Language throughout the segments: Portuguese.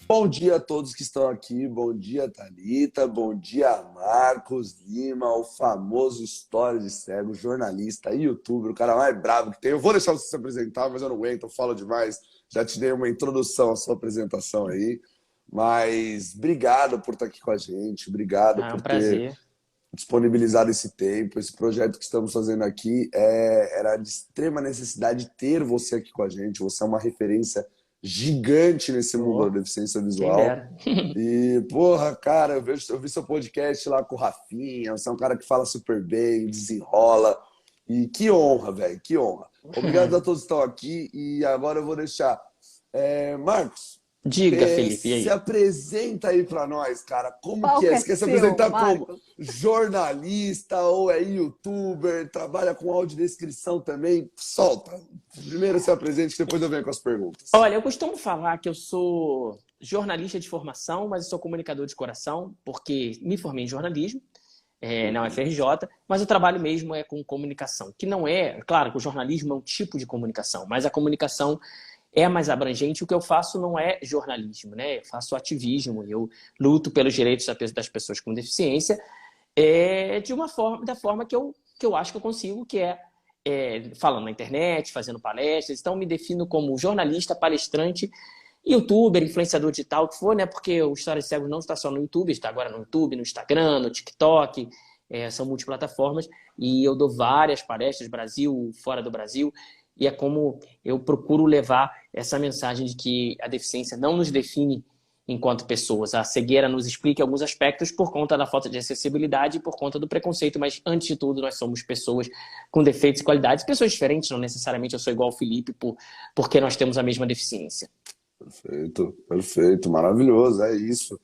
Bom dia a todos que estão aqui. Bom dia, Thalita. Bom dia, Marcos Lima, o famoso História de Cego, jornalista e youtuber, o cara mais bravo que tem. Eu vou deixar você se apresentar, mas eu não aguento, eu falo demais. Já te dei uma introdução à sua apresentação aí. Mas obrigado por estar aqui com a gente, obrigado É um por ter prazer. disponibilizado esse tempo. Esse projeto que estamos fazendo aqui era de extrema necessidade ter você aqui com a gente. Você é uma referência gigante nesse mundo Oh, da deficiência quem visual. dera. E, porra, cara, eu vi seu podcast lá com o Rafinha. Você é um cara que fala super bem, desenrola. E que honra, velho, que honra. Obrigado a todos que estão aqui. E agora eu vou deixar. Marcos, Diga, Felipe, e se aí? apresenta aí pra nós, cara. O Como que palco é? é Você quer se seu, apresentar como Marcos. jornalista ou é youtuber? Trabalha com audiodescrição também? Solta. Primeiro se apresente, que depois eu venho com as perguntas. Olha, eu costumo falar que eu sou jornalista de formação, mas eu sou comunicador de coração, porque me formei em jornalismo, na Uhum. UFRJ, mas o trabalho mesmo é com comunicação, que não é, claro que o jornalismo é um tipo de comunicação, mas a comunicação é mais abrangente. O que eu faço não é jornalismo, né? Eu faço ativismo, eu luto pelos direitos das pessoas com deficiência, de uma forma, da forma que eu acho que eu consigo, que falando na internet, fazendo palestras. Então, me defino como jornalista, palestrante, youtuber, influenciador digital, o que for, né? Porque o História de Cegos não está só no YouTube, está agora no YouTube, no Instagram, no TikTok, são multiplataformas, e eu dou várias palestras, Brasil, fora do Brasil, e é como eu procuro levar essa mensagem de que a deficiência não nos define enquanto pessoas. A cegueira nos explica alguns aspectos por conta da falta de acessibilidade e por conta do preconceito, mas antes de tudo nós somos pessoas com defeitos e qualidades, pessoas diferentes, não necessariamente eu sou igual ao Felipe porque nós temos a mesma deficiência. Perfeito, perfeito, maravilhoso, é isso.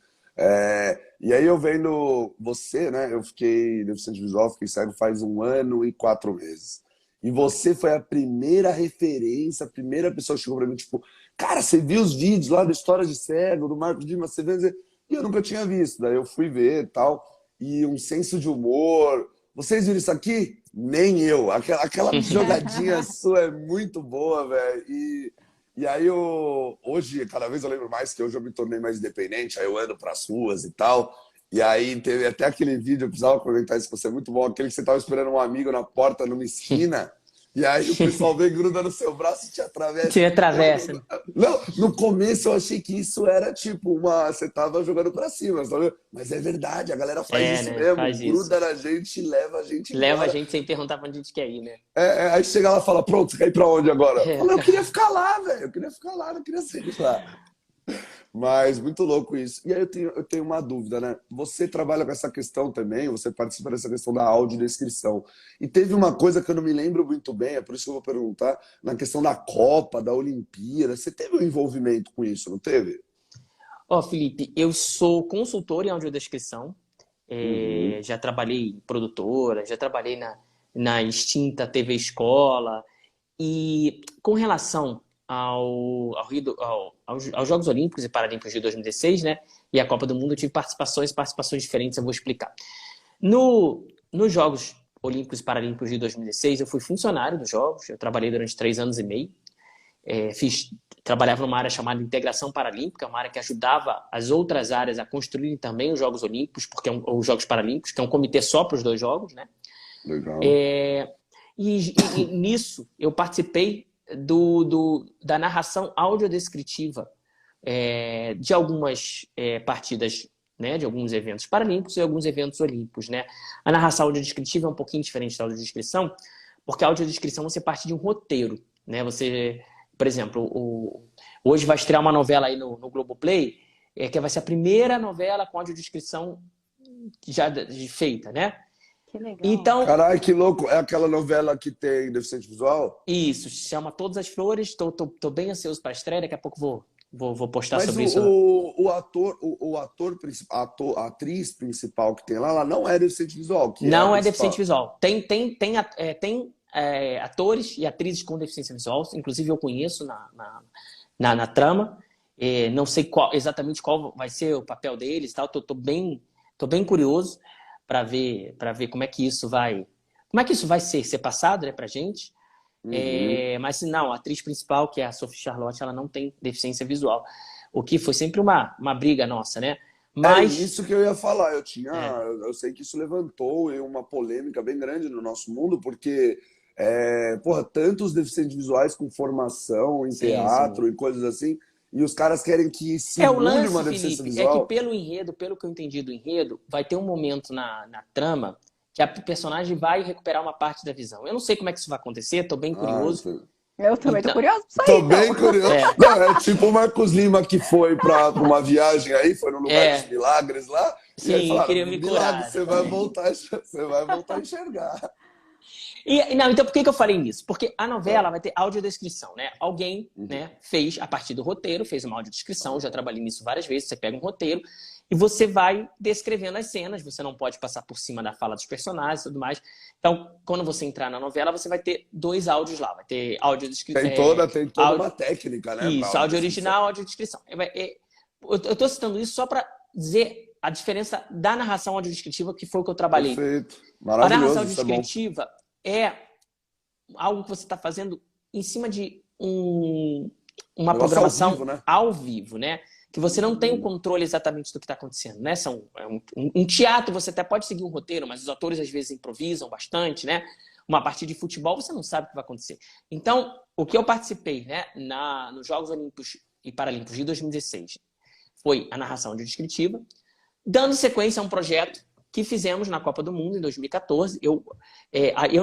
E aí eu vendo você, né? Eu fiquei deficiente visual, fiquei cego faz 1 ano e 4 meses. E você foi a primeira referência, a primeira pessoa que chegou pra mim, tipo, cara, você viu os vídeos lá da História de Cego, do Marcos Dimas, você vê? E eu nunca tinha visto. Daí eu fui ver e tal, e um senso de humor. Vocês viram isso aqui? Nem eu. Aquela jogadinha sua é muito boa, velho. E aí, hoje, cada vez eu lembro mais que hoje eu me tornei mais independente, aí eu ando pras ruas e tal. E aí teve até aquele vídeo, eu precisava comentar isso com você, é muito bom, aquele que você tava esperando um amigo na porta, numa esquina, e aí o pessoal vem, gruda no seu braço e te atravessa. Te atravessa. Não, no começo eu achei que isso era tipo você tava jogando pra cima, sabe? Mas é verdade, a galera faz isso Né? mesmo, Faz isso. gruda na gente e leva a gente Leva a embora. gente sem perguntar pra onde a gente quer ir, né? Aí chega lá e fala, pronto, você quer ir pra onde agora? Fala, eu É. queria ficar lá, velho, eu queria ficar lá, não queria sair de lá. Mas muito louco isso. E aí eu tenho uma dúvida, né? Você trabalha com essa questão também, você participa dessa questão da audiodescrição. E teve uma coisa que eu não me lembro muito bem, é por isso que eu vou perguntar, na questão da Copa, da Olimpíada. Você teve um envolvimento com isso, não teve? Ó, Felipe, eu sou consultor em audiodescrição. Uhum, Já trabalhei em produtora, já trabalhei na extinta TV Escola. E com relação aos Jogos Olímpicos e Paralímpicos de 2016, né? E a Copa do Mundo, eu tive participações diferentes, eu vou explicar. Nos Jogos Olímpicos e Paralímpicos de 2016, eu fui funcionário dos Jogos, eu trabalhei durante 3 anos e meio. Trabalhava numa área chamada Integração Paralímpica, uma área que ajudava as outras áreas a construírem também os Jogos Olímpicos, os Jogos Paralímpicos, que é um comitê só para os dois jogos, né? legal. E nisso eu participei da narração audiodescritiva de algumas partidas, né, de alguns eventos paralímpicos e alguns eventos olímpicos, né? A narração audiodescritiva é um pouquinho diferente da audiodescrição, porque a audiodescrição você parte de um roteiro, né? Por exemplo, hoje vai estrear uma novela aí no Globoplay, que vai ser a primeira novela com audiodescrição já feita, né? Que legal. Então, Caralho, que louco. É aquela novela que tem deficiente visual? isso, se chama Todas as Flores. Tô bem ansioso para a estreia, daqui a pouco vou postar Mas sobre o, isso. o, o ator, o ator principal, a atriz principal que tem lá, ela não é deficiente visual, que é a Não é deficiente principal. visual. Tem atores e atrizes com deficiência visual, inclusive eu conheço na trama. Não sei exatamente qual vai ser o papel deles, tal. Tô bem curioso para ver como é que isso vai ser passado, né, pra gente. Uhum. Mas não, a atriz principal, que é a Sophie Charlotte, ela não tem deficiência visual. o que foi sempre uma briga nossa, né? É Mas isso que eu ia falar. é, Eu sei que isso levantou uma polêmica bem grande no nosso mundo, porque, porra, tantos deficientes visuais com formação em sim, sim. teatro e coisas assim, e os caras querem que É, o simule uma lance, deficiência Felipe, é que visual. pelo enredo, pelo que eu entendi do enredo, vai ter um momento na trama que a personagem vai recuperar uma parte da visão. Eu não sei como é que isso vai acontecer, tô bem Ah, curioso. então. Eu também tô Então, curiosa pra isso aí, Tô então. bem curioso. é, Não, é tipo o Marcos Lima que foi para uma viagem aí, foi no lugar dos é, milagres lá, e aí sim, falaram, queria me milagre, curar, você vai exatamente. voltar, você vai voltar a enxergar. Não, então por que eu falei nisso? Porque a Ah, novela vai ter audiodescrição, né? Alguém, uhum, né, fez a partir do roteiro, fez uma audiodescrição, já trabalhei nisso várias vezes, você pega um roteiro e você vai descrevendo as cenas, você não pode passar por cima da fala dos personagens e tudo mais. Então, quando você entrar na novela, você vai ter dois áudios lá, vai ter audiodescrição, tem toda uma técnica, né, para isso, áudio audiodescrição. original, audiodescrição. Eu tô citando isso só para dizer a diferença da narração audiodescritiva, que foi o que eu trabalhei. Perfeito. A narração Maravilhoso, isso é bom. audiodescritiva é algo que você está fazendo em cima de uma Negócio ao programação vivo, né? ao vivo, né? Que você não tem o Uhum. controle exatamente do que está acontecendo, né? Um teatro, você até pode seguir um roteiro, mas os atores às vezes improvisam bastante, né? Uma partida de futebol, você não sabe o que vai acontecer. Então, o que eu participei, né, nos Jogos Olímpicos e Paralímpicos de 2016 foi a narração audiodescritiva, dando sequência a um projeto que fizemos na Copa do Mundo em 2014. Eu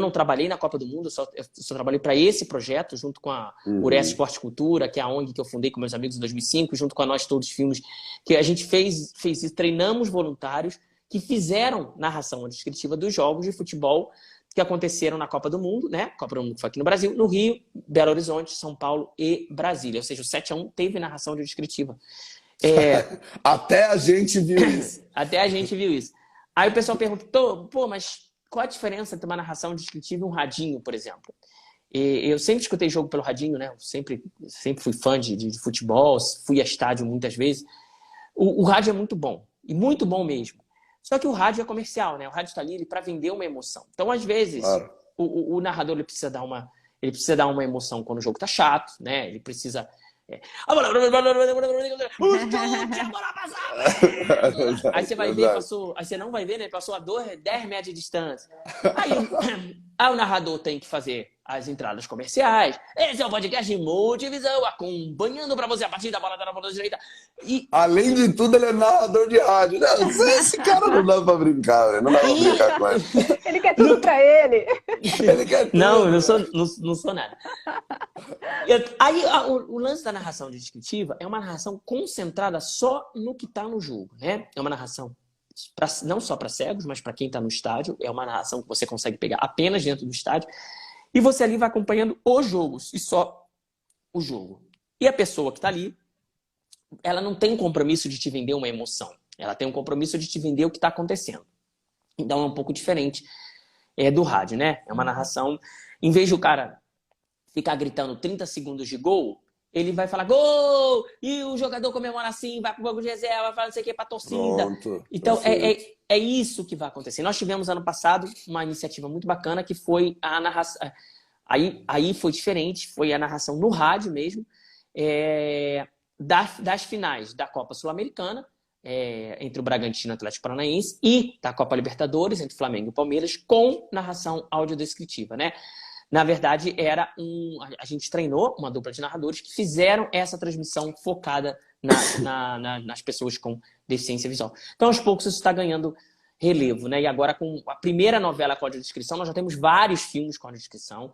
não trabalhei na Copa do Mundo, eu só trabalhei para esse projeto, junto com a Ures Uhum. Esporte e Cultura, que é a ONG que eu fundei com meus amigos em 2005, junto com a Nós Todos Filmes, que a gente fez isso, treinamos voluntários que fizeram narração descritiva dos jogos de futebol que aconteceram na Copa do Mundo, né? Copa do Mundo que foi aqui no Brasil, no Rio, Belo Horizonte, São Paulo e Brasília. Ou seja, o 7-1 teve narração descritiva. Até a gente viu isso. Até a gente viu isso. Aí o pessoal perguntou, pô, mas qual a diferença entre uma narração descritiva e um radinho, por exemplo? Eu sempre escutei jogo pelo radinho, né? Eu sempre fui fã de futebol, fui a estádio muitas vezes. O rádio é muito bom, e muito bom mesmo. Só que o rádio é comercial, né? O rádio está ali para vender uma emoção. Então, às vezes, Claro. o narrador ele precisa dar uma emoção quando o jogo tá chato, né? Ele precisa a bola É passava. Aí verdade, você vai ver, verdade. passou. Aí você não vai ver, né? Passou a 10 metros de distância. Aí, aí o narrador tem que fazer as entradas comerciais. Esse é o podcast de Multivisão, acompanhando para você a partir da bola da bola direita. E, Além de tudo, ele é narrador de rádio. Não, esse cara não dá pra brincar, velho. Não dá pra brincar com ele. Ele quer tudo pra ele. Ele quer tudo. não, eu Velho. não sou nada. Aí o lance da narração descritiva é uma narração concentrada só no que está no jogo, né? É uma narração não só para cegos, mas para quem está no estádio. É uma narração que você consegue pegar apenas dentro do estádio. E você ali vai acompanhando os jogos, e só o jogo. E a pessoa que está ali, ela não tem um compromisso de te vender uma emoção. Ela tem um compromisso de te vender o que está acontecendo. Então é um pouco diferente do rádio, né? É uma narração... Em vez de o cara ficar gritando 30 segundos de gol, ele vai falar gol! E o jogador comemora assim, vai pro banco de reserva, vai falar não sei o que pra torcida. Pronto. Então, Perfeito. é isso que vai acontecer. Nós tivemos ano passado uma iniciativa muito bacana que foi a narração. Aí foi diferente, foi a narração no rádio mesmo, das finais da Copa Sul-Americana, entre o Bragantino e o Atlético Paranaense, e da Copa Libertadores, entre Flamengo e Palmeiras, com narração audiodescritiva, né? Na verdade, a gente treinou uma dupla de narradores que fizeram essa transmissão focada nas pessoas com deficiência visual. Então, aos poucos, isso está ganhando relevo, né? E agora, com a primeira novela com audiodescrição, nós já temos vários filmes com audiodescrição.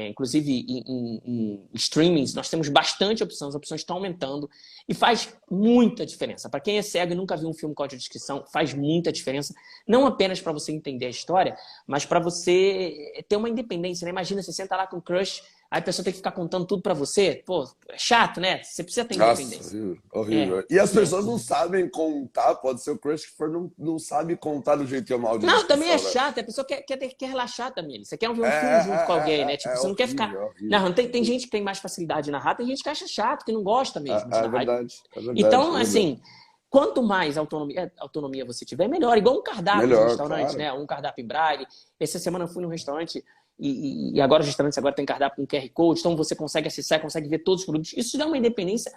Inclusive em streamings, nós temos bastante opção, as opções estão aumentando e faz muita diferença. Para quem é cego e nunca viu um filme com audiodescrição, faz muita diferença, não apenas para você entender a história, mas para você ter uma independência, né? Imagina, você senta lá com o crush, aí a pessoa tem que ficar contando tudo para você, pô, é chato, né? Você precisa ter Nossa, independência. horrível, horrível. E as pessoas não sabem contar, pode ser o crush que for, não sabe contar do jeito que é uma Não, também é audiodescrição, velho. chato, a pessoa quer relaxar também. Você quer ver um filme junto com alguém, né? Tipo, É você não quer ficar. horrível, é horrível. Não, tem gente que tem mais facilidade de narrar, tem gente que acha chato, que não gosta mesmo de É narrar. verdade, é verdade. Então, assim, quanto mais autonomia você tiver, melhor. Igual um cardápio de Melhor, restaurante, claro. né? Um cardápio em braille. Essa semana eu fui num restaurante e agora os restaurantes agora tem cardápio com QR Code, então você consegue acessar, consegue ver todos os produtos. Isso dá uma independência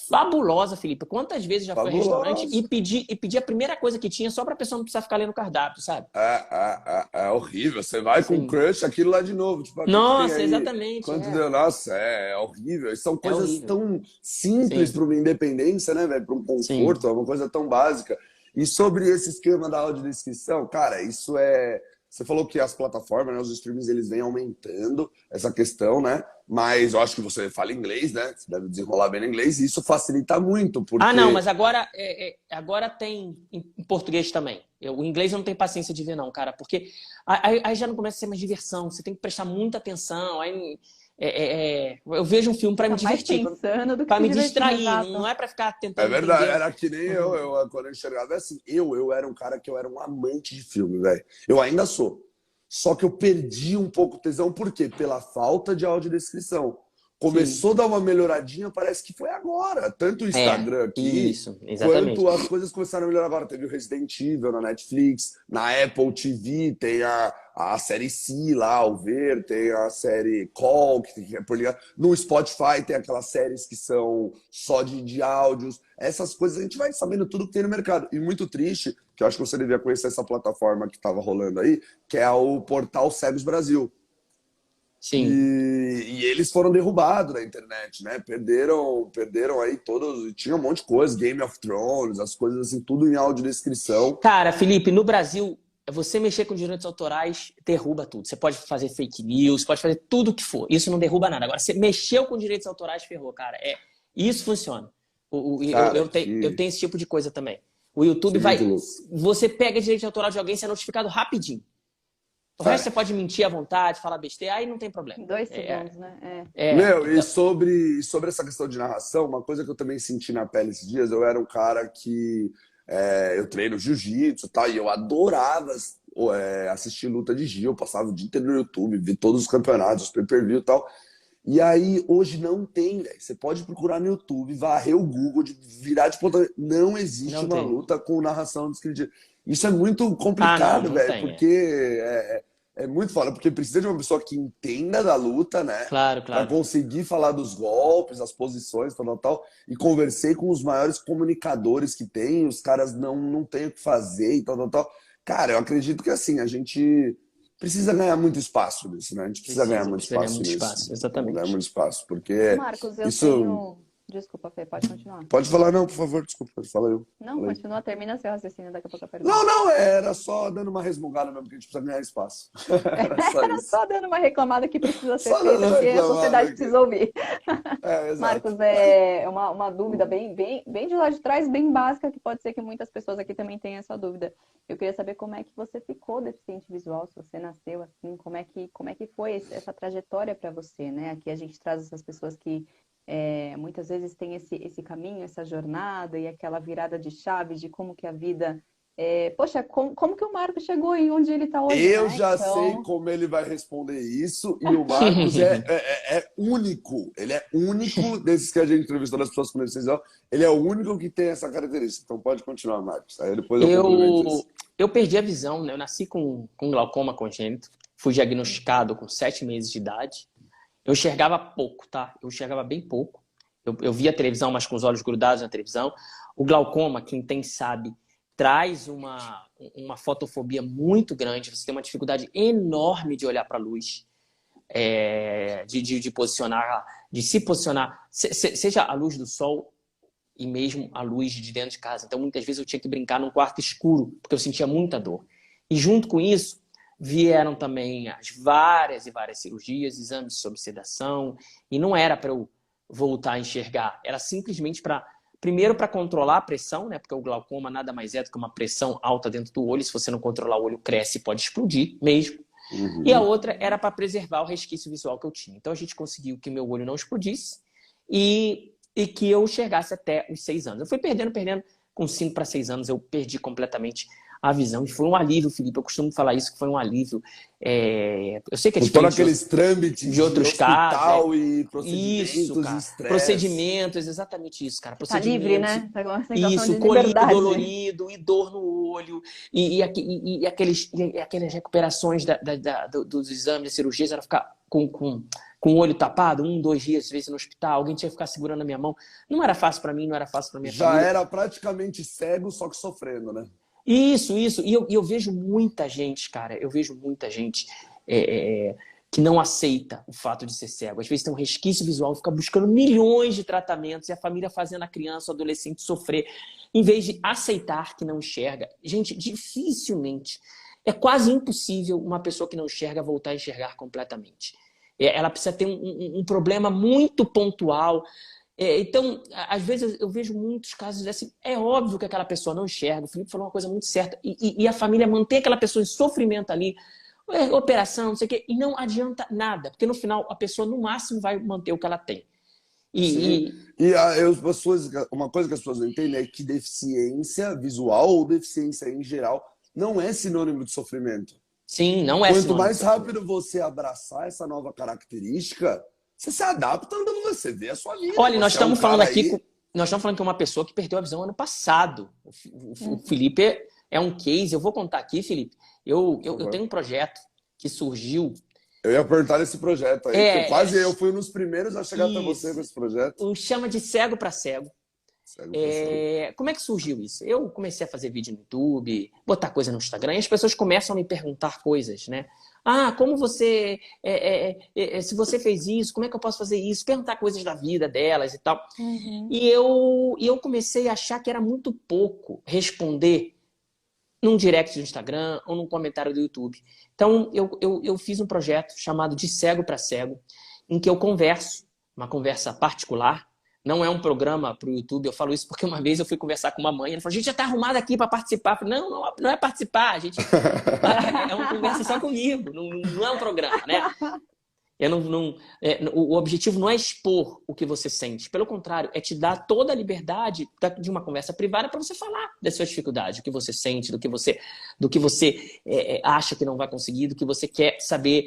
fabulosa, Felipe. Quantas vezes já foi ao restaurante e pedir a primeira coisa que tinha só para a pessoa não precisar ficar lendo o cardápio, sabe? É horrível. Você vai com Sim. um crush, aquilo lá de novo. Tipo, Nossa, exatamente. Quanto deu? Nossa, é horrível. E são coisas horrível. tão simples Sim. para uma independência, né, velho? Para um conforto, Sim. é uma coisa tão básica. E sobre esse esquema da audiodescrição, cara, isso é. Você falou que as plataformas, né, os streamings, eles vêm aumentando essa questão, né? Mas eu acho que você fala inglês, né? Você deve desenrolar bem no inglês, e isso facilita muito, porque... Ah, não, mas agora, agora tem em português também. O inglês eu não tenho paciência de ver, não, cara, porque aí já não começa a ser mais diversão, você tem que prestar muita atenção. Aí, eu vejo um filme para me divertir, para me distrair, não é para ficar tentando É verdade, entender. era que nem eu quando eu enxergava assim, eu era um cara que eu era um amante de filme, velho. Eu ainda sou. Só que eu perdi um pouco o tesão, por quê? Pela falta de audiodescrição. Começou a dar uma melhoradinha, parece que foi agora. Tanto o Instagram aqui, isso, exatamente. quanto as coisas começaram a melhorar agora. Teve o Resident Evil na Netflix, na Apple TV tem a série C lá, o Ver, tem a série Call, que é por ligar. No Spotify tem aquelas séries que são só de áudios. Essas coisas a gente vai sabendo tudo que tem no mercado. E muito triste, que eu acho que você devia conhecer essa plataforma que estava rolando aí, que é o portal Cegos Brasil. Sim. E eles foram derrubados na internet, né? Perderam aí todos. Tinha um monte de coisa, Game of Thrones, as coisas assim, tudo em audiodescrição. Cara, Felipe, no Brasil, você mexer com direitos autorais derruba tudo. Você pode fazer fake news, pode fazer tudo o que for. Isso não derruba nada. Agora, você mexeu com direitos autorais, ferrou, cara. Isso funciona. Cara, eu tenho esse tipo de coisa também. O YouTube vai. Você pega direito autoral de alguém, você é notificado rapidinho. O resto você pode mentir à vontade, falar besteira, aí não tem problema. 2 segundos, né? E sobre essa questão de narração, uma coisa que eu também senti na pele esses dias, eu era um cara que eu treino jiu-jitsu e tal, e eu adorava assistir luta de jiu, eu passava o dia inteiro no YouTube, vi todos os campeonatos, os pay-per-view e tal. E aí, hoje não tem, velho. Você pode procurar no YouTube, varrer o Google, virar de ponta. Não existe uma luta com narração descritiva. Isso é muito complicado, velho, porque é muito foda, porque precisa de uma pessoa que entenda da luta, né? Claro. Pra conseguir falar dos golpes, as posições, tal. E conversei com os maiores comunicadores que tem, os caras não têm o que fazer e tal. Cara, eu acredito que assim, a gente precisa ganhar muito espaço nisso, né? A gente precisa ganhar muito espaço nisso. Exatamente. Ganhar muito espaço, porque Marcos, eu tenho... Desculpa, Fê, pode continuar. Pode falar, não, por favor, desculpa, fala eu. Não, continua, termina seu raciocínio, daqui a pouco eu pergunto. Não, era só dando uma resmungada mesmo, porque a gente precisa ganhar espaço. Era só dando uma reclamada que precisa ser feita, porque a sociedade precisa ouvir. Exato. Marcos, é uma dúvida bem de lá de trás, bem básica, que pode ser que muitas pessoas aqui também tenham essa dúvida. Eu queria saber como é que você ficou deficiente visual, se você nasceu assim, como é que foi essa trajetória para você, né? Aqui a gente traz essas pessoas que muitas vezes tem esse caminho, essa jornada e aquela virada de chave de como que a vida... poxa, como que o Marcos chegou em onde ele está hoje? Eu né? já sei como ele vai responder isso, e o Marcos é único. Ele é único desses que a gente entrevistou nas pessoas com deficiência. Ele é o único que tem essa característica. Então pode continuar, Marcos. Aí depois eu perdi a visão, né? Eu nasci com glaucoma congênito, fui diagnosticado com 7 meses de idade. Eu enxergava pouco, tá? Eu enxergava bem pouco. Eu via a televisão, mas com os olhos grudados na televisão. O glaucoma, quem tem sabe, traz uma fotofobia muito grande. Você tem uma dificuldade enorme de olhar para a luz, de posicionar, de se posicionar, seja a luz do sol e mesmo a luz de dentro de casa. Então, muitas vezes eu tinha que brincar num quarto escuro, porque eu sentia muita dor. E junto com isso, vieram também as várias e várias cirurgias, exames sob sedação, e não era para eu voltar a enxergar, era simplesmente primeiro para controlar a pressão, né? Porque o glaucoma nada mais é do que uma pressão alta dentro do olho, se você não controlar o olho cresce e pode explodir mesmo. Uhum. E a outra era para preservar o resquício visual que eu tinha. Então a gente conseguiu que meu olho não explodisse e que eu enxergasse até os 6 anos. Eu fui perdendo, com 5 para 6 anos eu perdi completamente a visão. E foi um alívio, Felipe. Eu costumo falar isso, que foi um alívio. Eu sei que é Por todos diferente aqueles trâmites de outros hospital casos. e Isso, procedimentos e cara. estresse. Procedimentos, exatamente isso, cara. Tá livre, Procedimentos. né? Tá com uma sensação Isso, de colírio liberdade. dolorido, e dor no olho, e aquelas recuperações dos exames, da cirurgia, era ficar com o olho tapado, 1, 2 dias, às vezes, no hospital, alguém tinha que ficar segurando a minha mão. Não era fácil para mim, não era fácil para minha Já família. era praticamente cego, só que sofrendo, né? Isso. E eu vejo muita gente, cara, que não aceita o fato de ser cego. Às vezes tem um resquício visual, fica buscando milhões de tratamentos e a família fazendo a criança, o adolescente sofrer, em vez de aceitar que não enxerga. Gente, dificilmente, é quase impossível uma pessoa que não enxerga voltar a enxergar completamente. Ela precisa ter um problema muito pontual. Então, às vezes eu vejo muitos casos assim, é óbvio que aquela pessoa não enxerga, o Felipe falou uma coisa muito certa, e a família mantém aquela pessoa em sofrimento ali, operação, não sei o quê, e não adianta nada, porque no final a pessoa no máximo vai manter o que ela tem. Uma coisa que as pessoas não entendem é que deficiência visual ou deficiência em geral não é sinônimo de sofrimento. Sim, não é Quanto sinônimo mais de sofrimento. rápido você abraçar essa nova característica, você se adapta andando, você vê a sua vida. Olha, nós Você é um estamos falando cara aqui, aí- nós estamos falando que é uma pessoa que perdeu a visão ano passado. O Felipe é um case, eu vou contar aqui, Felipe, eu tenho um projeto que surgiu. Eu ia perguntar esse projeto aí, porque eu fui um dos primeiros a chegar até você com esse projeto. Chama de Cego para Cego. Como é que surgiu isso? Eu comecei a fazer vídeo no YouTube, botar coisa no Instagram, e as pessoas começam a me perguntar coisas, né? Como você... se você fez isso, como é que eu posso fazer isso? Perguntar coisas da vida delas e tal. Uhum. E eu comecei a achar que era muito pouco responder num direct do Instagram ou num comentário do YouTube. Então, eu fiz um projeto chamado de Cego para Cego, em que eu converso, uma conversa particular. Não é um programa para o YouTube, eu falo isso porque uma vez eu fui conversar com uma mãe, ela falou, a gente já está arrumada aqui para participar. Eu falei, não é participar, a gente é uma conversa só comigo, não é um programa, né? O objetivo não é expor o que você sente, pelo contrário, é te dar toda a liberdade de uma conversa privada para você falar das suas dificuldades, do que você sente, do que você acha que não vai conseguir, do que você quer saber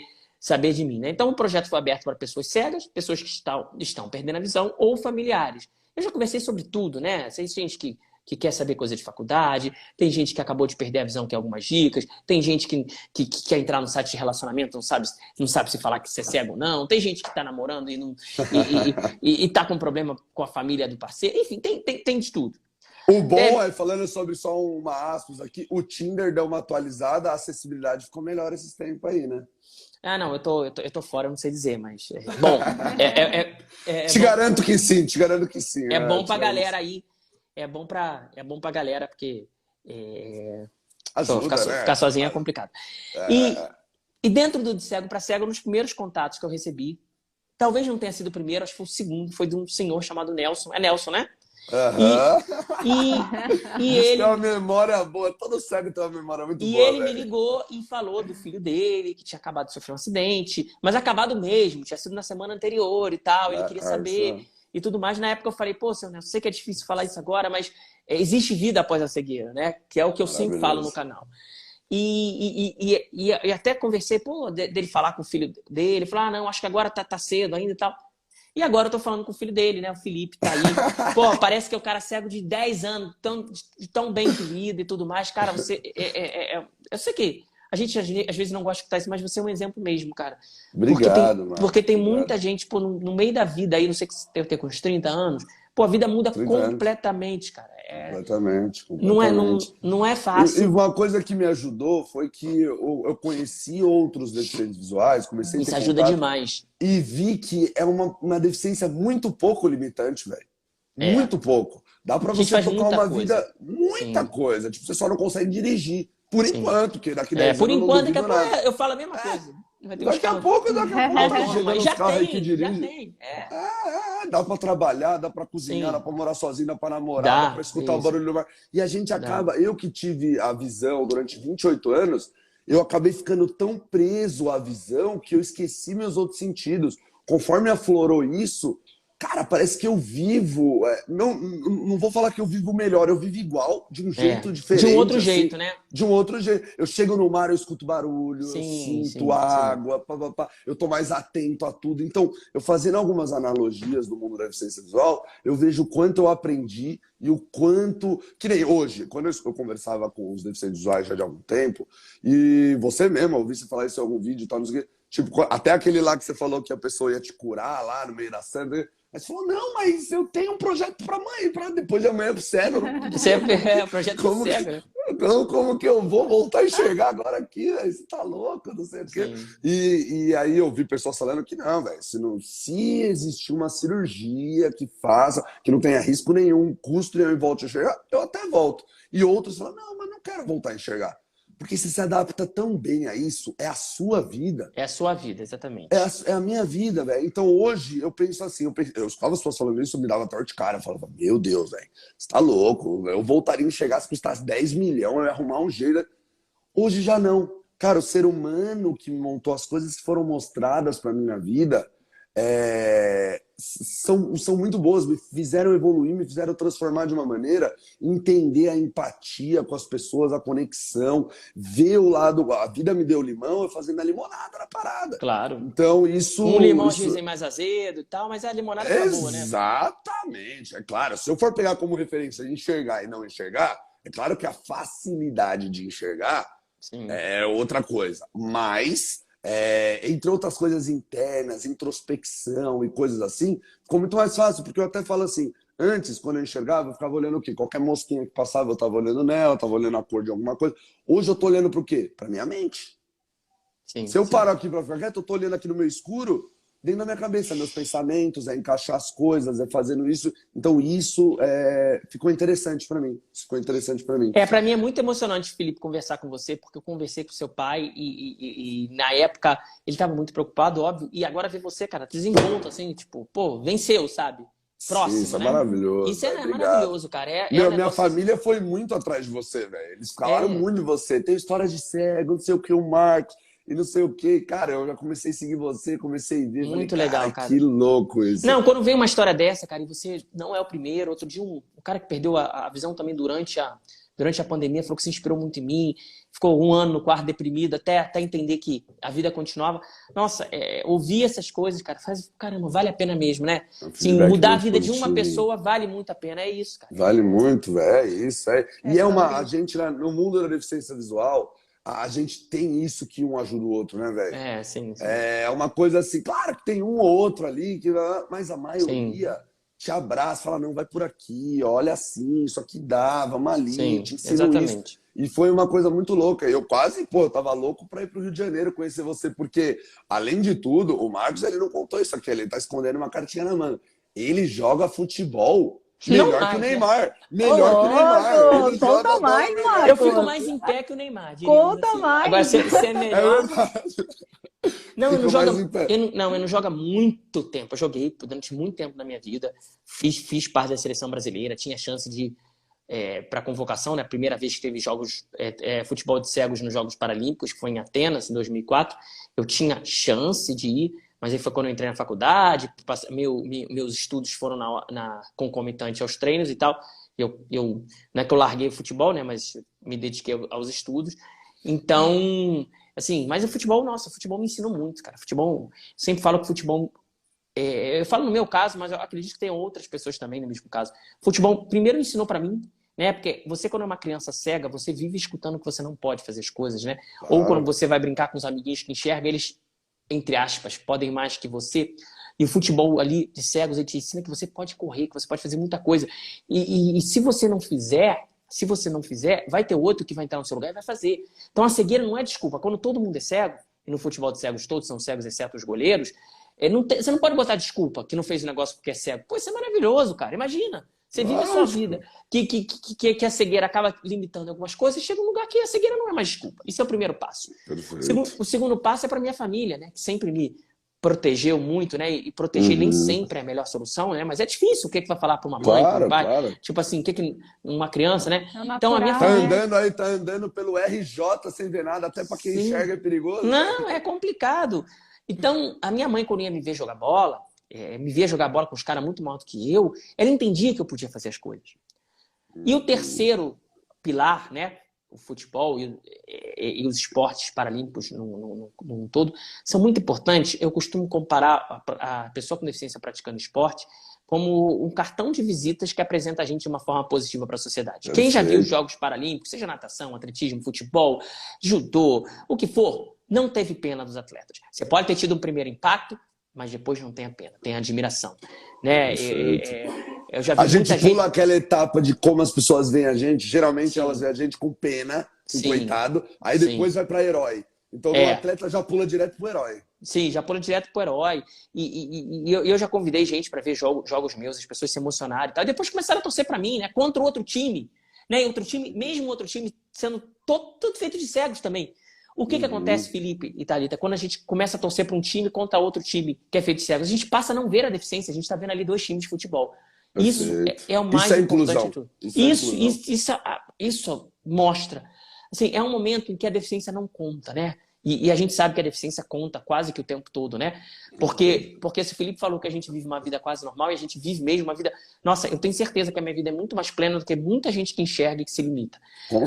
de mim, né? Então o projeto foi aberto para pessoas cegas, pessoas que estão perdendo a visão ou familiares. Eu já conversei sobre tudo, né? Tem gente que quer saber coisa de faculdade, tem gente que acabou de perder a visão, quer algumas dicas, tem gente que quer entrar no site de relacionamento, não sabe se falar que você é cego ou não, tem gente que está namorando e está com problema com a família do parceiro, enfim, tem de tudo. O bom é, falando sobre só uma aspas aqui, o Tinder deu uma atualizada, a acessibilidade ficou melhor esses tempos aí, né? Não, eu tô fora, eu não sei dizer, mas... Bom, te garanto que sim, te garanto que sim. É bom pra galera aí, é bom pra galera, porque ajuda, né? Ficar sozinho é complicado. E dentro do De Cego para Cego, nos primeiros contatos que eu recebi, talvez não tenha sido o primeiro, acho que foi o segundo, foi de um senhor chamado Nelson. É Nelson, né? E ele tem uma memória boa, todo cego tem uma memória muito boa. E ele velho. me ligou e falou do filho dele, que tinha acabado de sofrer um acidente, mas acabado mesmo, tinha sido na semana anterior e tal, ele queria saber e tudo mais. Na época eu falei, pô, seu Nelson, sei que é difícil falar isso agora, mas existe vida após a cegueira, né? Que é o que eu sempre falo no canal. E até conversei, dele falar com o filho dele, falar, não, acho que agora tá cedo ainda e tal. E agora eu tô falando com o filho dele, né? O Felipe tá aí. Parece que é o cara cego de 10 anos, tão bem de vida e tudo mais. Cara, você... eu sei que a gente às vezes não gosta de escutar isso, mas você é um exemplo mesmo, cara. Obrigado, porque tem muita gente, no meio da vida aí, não sei que você deve ter com uns 30 anos, a vida muda completamente, cara. Completamente. Não é fácil. E uma coisa que me ajudou foi que eu conheci outros deficientes visuais, comecei a ter Isso ajuda demais. E vi que é uma deficiência muito pouco limitante, velho. Muito pouco. Dá pra você tocar uma vida, muita coisa. Tipo, você só não consegue dirigir. Por enquanto, que daqui 10 anos por enquanto, eu falo a mesma coisa. Daqui a pouco, já tem. Dá pra trabalhar, dá pra cozinhar, dá pra morar sozinho, dá pra namorar, dá pra escutar o barulho do mar. E a gente acaba, eu que tive a visão durante 28 anos, eu acabei ficando tão preso à visão que eu esqueci meus outros sentidos. Conforme aflorou isso, cara, parece que eu vivo. Não vou falar que eu vivo melhor, eu vivo igual, de um jeito diferente. De um outro assim, jeito, né? de um outro jeito. Eu chego no mar, eu escuto barulho, eu Sim, sinto sim, sim. água, pá, pá, pá. Eu tô mais atento a tudo. Então, eu fazendo algumas analogias do mundo da deficiência visual, eu vejo o quanto eu aprendi e o quanto. Que nem hoje, quando eu conversava com os deficientes visuais já de algum tempo, e você mesmo, eu ouvi você falar isso em algum vídeo e tal, não sei o quê. Tipo, até aquele lá que você falou que a pessoa ia te curar lá no meio da cena. Aí você falou, não, mas eu tenho um projeto para amanhã, para depois de amanhã pro cego. Isso é o projeto do cego, né? Então, como que eu vou voltar a enxergar agora aqui? Véio? Você tá louco, não sei o quê. Sim. E aí eu vi pessoas falando que não, velho, se existir uma cirurgia que faça, que não tenha risco nenhum, custo nenhum e volte a enxergar, eu até volto. E outros falam, não, mas não quero voltar a enxergar. Porque você se adapta tão bem a isso, é a sua vida. É a sua vida, exatamente. É a minha vida, velho. Então hoje eu penso assim, eu escutava as pessoas falando isso, eu me dava torta de cara. Eu falava, meu Deus, velho, você tá louco. Eu voltaria a enxergar se custasse 10 milhões, eu ia arrumar um jeito. Hoje já não. Cara, o ser humano que montou as coisas que foram mostradas pra mim na vida são muito boas, me fizeram evoluir, me fizeram transformar de uma maneira, entender a empatia com as pessoas, a conexão, ver o lado, a vida me deu limão, eu fazendo a limonada na parada. Claro. Então isso... Um limão às vezes é mais azedo e tal, mas a limonada é boa, né? Exatamente. É claro, se eu for pegar como referência enxergar e não enxergar, é claro que a facilidade de enxergar Sim. é outra coisa, mas... entre outras coisas internas, introspecção e coisas assim, ficou muito mais fácil, porque eu até falo assim, antes, quando eu enxergava, eu ficava olhando o quê? Qualquer mosquinha que passava, eu estava olhando nela, estava olhando a cor de alguma coisa. Hoje eu estou olhando para o quê? Para minha mente. Sim, Se eu sim. paro aqui para ficar quieto, eu estou olhando aqui no meu escuro, dentro da minha cabeça, meus pensamentos, encaixar as coisas, fazendo isso. Então isso ficou interessante para mim. Ficou interessante para mim. Para mim é muito emocionante, Felipe, conversar com você, porque eu conversei com seu pai e na época ele estava muito preocupado, óbvio, e agora ver você, cara, desenvolto, assim, tipo, pô, venceu, sabe? Próximo, isso é né? maravilhoso. Isso é obrigado. maravilhoso, cara. Minha família foi muito atrás de você, velho. Eles falaram muito de você. Tem história de cego, não sei o que, o Marcos, e não sei o que. Cara, eu já comecei a seguir você, comecei a ver. Muito falei, legal, cara. Que louco isso. Não, quando vem uma história dessa, cara, e você não é o primeiro. Outro dia, um cara que perdeu a visão também durante a pandemia falou que se inspirou muito em mim. Ficou um ano no quarto deprimido, até entender que a vida continuava. Nossa, ouvir essas coisas, cara, caramba, vale a pena mesmo, né? Sim, mudar a vida de uma pessoa vale muito a pena, é isso, cara. Vale muito, é isso. E a gente, no mundo da deficiência visual, a gente tem isso que um ajuda o outro, né, velho? Sim. É uma coisa assim, claro que tem um ou outro ali, mas a maioria te abraça, fala, não, vai por aqui, olha assim, isso aqui dá, vamos ali, te ensino exatamente. isso. E foi uma coisa muito louca. Eu quase, eu tava louco pra ir pro Rio de Janeiro conhecer você, porque, além de tudo, o Marcos, ele não contou isso aqui, ele tá escondendo uma cartinha na mão. Ele joga futebol melhor que o Neymar. Melhor que o Neymar. Ele conta mais, Marcos. Eu fico mais em pé que o Neymar. Conta assim. mais. Agora, você é melhor. É verdade. Não, eu não jogo há muito tempo. Eu joguei durante muito tempo na minha vida. Fiz parte da seleção brasileira. Tinha chance de para convocação, né? A primeira vez que teve jogos futebol de cegos nos Jogos Paralímpicos, que foi em Atenas, em 2004. Eu tinha chance de ir, mas aí foi quando eu entrei na faculdade. Meus estudos foram concomitante aos treinos e tal. Não é que eu larguei o futebol, né? Mas me dediquei aos estudos. Então, assim, mas o futebol me ensinou muito, cara. Futebol, sempre falo que futebol... eu falo no meu caso, mas eu acredito que tem outras pessoas também no mesmo caso. Futebol, primeiro, ensinou pra mim, né? Porque você, quando é uma criança cega, você vive escutando que você não pode fazer as coisas, né? Claro. Ou quando você vai brincar com os amiguinhos que enxergam, eles, entre aspas, podem mais que você. E o futebol ali de cegos, ele te ensina que você pode correr, que você pode fazer muita coisa. E se você não fizer, vai ter outro que vai entrar no seu lugar e vai fazer. Então a cegueira não é desculpa. Quando todo mundo é cego, e no futebol de cegos todos são cegos, exceto os goleiros, você não pode botar desculpa que não fez o negócio porque é cego. Pô, isso é maravilhoso, cara. Imagina. Você vive a sua vida. Que a cegueira acaba limitando algumas coisas e chega um lugar que a cegueira não é mais desculpa. Isso é o primeiro passo. O segundo passo é para minha família, né? Que sempre me protegeu muito, né? E proteger nem sempre é a melhor solução, né? Mas é difícil. O que vai falar para uma mãe, para um pai? Claro. Tipo assim, uma criança, né? Então a minha família... Tá andando pelo RJ sem ver nada, até para quem enxerga é perigoso. Não, é complicado. Então, a minha mãe, quando ia me ver jogar bola, me via jogar bola com os caras muito maior do que eu, ela entendia que eu podia fazer as coisas. E o terceiro pilar, né, o futebol e os esportes paralímpicos num todo, são muito importantes. Eu costumo comparar a pessoa com deficiência praticando esporte como um cartão de visitas que apresenta a gente de uma forma positiva para a sociedade. Quem já viu os Jogos Paralímpicos, seja natação, atletismo, futebol, judô, o que for, não teve pena dos atletas. Você pode ter tido um primeiro impacto, mas depois não tem a pena, tem a admiração. Né? Eu já vi a gente muita pula aquela etapa de como as pessoas veem a gente. Geralmente Sim. elas veem a gente com pena, com Sim. coitado, aí Sim. depois vai para herói. Então o atleta já pula direto pro herói. Sim, já pula direto pro herói. E eu já convidei gente para ver jogos meus, as pessoas se emocionarem e tal. E depois começaram a torcer para mim, né? Contra o outro time. Né? E outro time, mesmo outro time sendo tudo feito de cegos também. O que acontece, Felipe e Thalita, quando a gente começa a torcer para um time contra outro time que é feito de cegos? A gente passa a não ver a deficiência, a gente está vendo ali 2 times de futebol. Isso é o mais importante de tudo. Isso mostra. Assim, é um momento em que a deficiência não conta, né? E a gente sabe que a deficiência conta quase que o tempo todo, né? Porque se o Felipe falou que a gente vive uma vida quase normal e a gente vive mesmo uma vida... Nossa, eu tenho certeza que a minha vida é muito mais plena do que muita gente que enxerga e que se limita.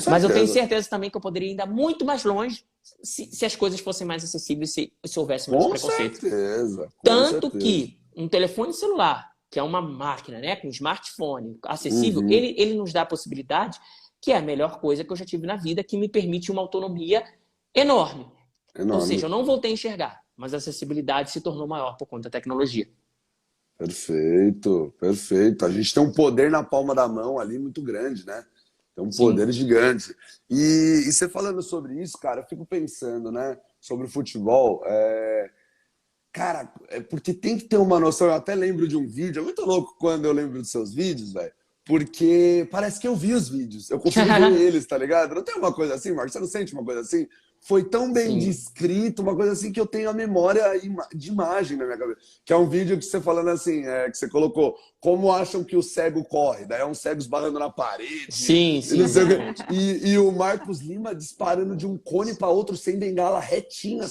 Mas eu tenho certeza também que eu poderia ir ainda muito mais longe se as coisas fossem mais acessíveis, se houvesse menos preconceito. Tanto que um telefone celular, que é uma máquina, né, com um smartphone acessível, ele nos dá a possibilidade, que é a melhor coisa que eu já tive na vida, que me permite uma autonomia enorme. Ou seja, eu não voltei a enxergar, mas a acessibilidade se tornou maior por conta da tecnologia. Perfeito, perfeito. A gente tem um poder na palma da mão ali muito grande, né? Tem um poder gigante. E você falando sobre isso, cara, eu fico pensando, né? Sobre o futebol. Cara, porque tem que ter uma noção. Eu até lembro de um vídeo. É muito louco quando eu lembro dos seus vídeos, velho. Porque parece que eu vi os vídeos. Eu consigo ver eles, tá ligado? Não tem uma coisa assim, Marcos? Você não sente uma coisa assim? Foi tão bem descrito, uma coisa assim que eu tenho a memória de imagem na minha cabeça. Que é um vídeo que você falando assim, que você colocou, como acham que o cego corre? Daí é um cego esbarrando na parede. Sim. E o Marcos Lima disparando de um cone para outro sem bengala retinha,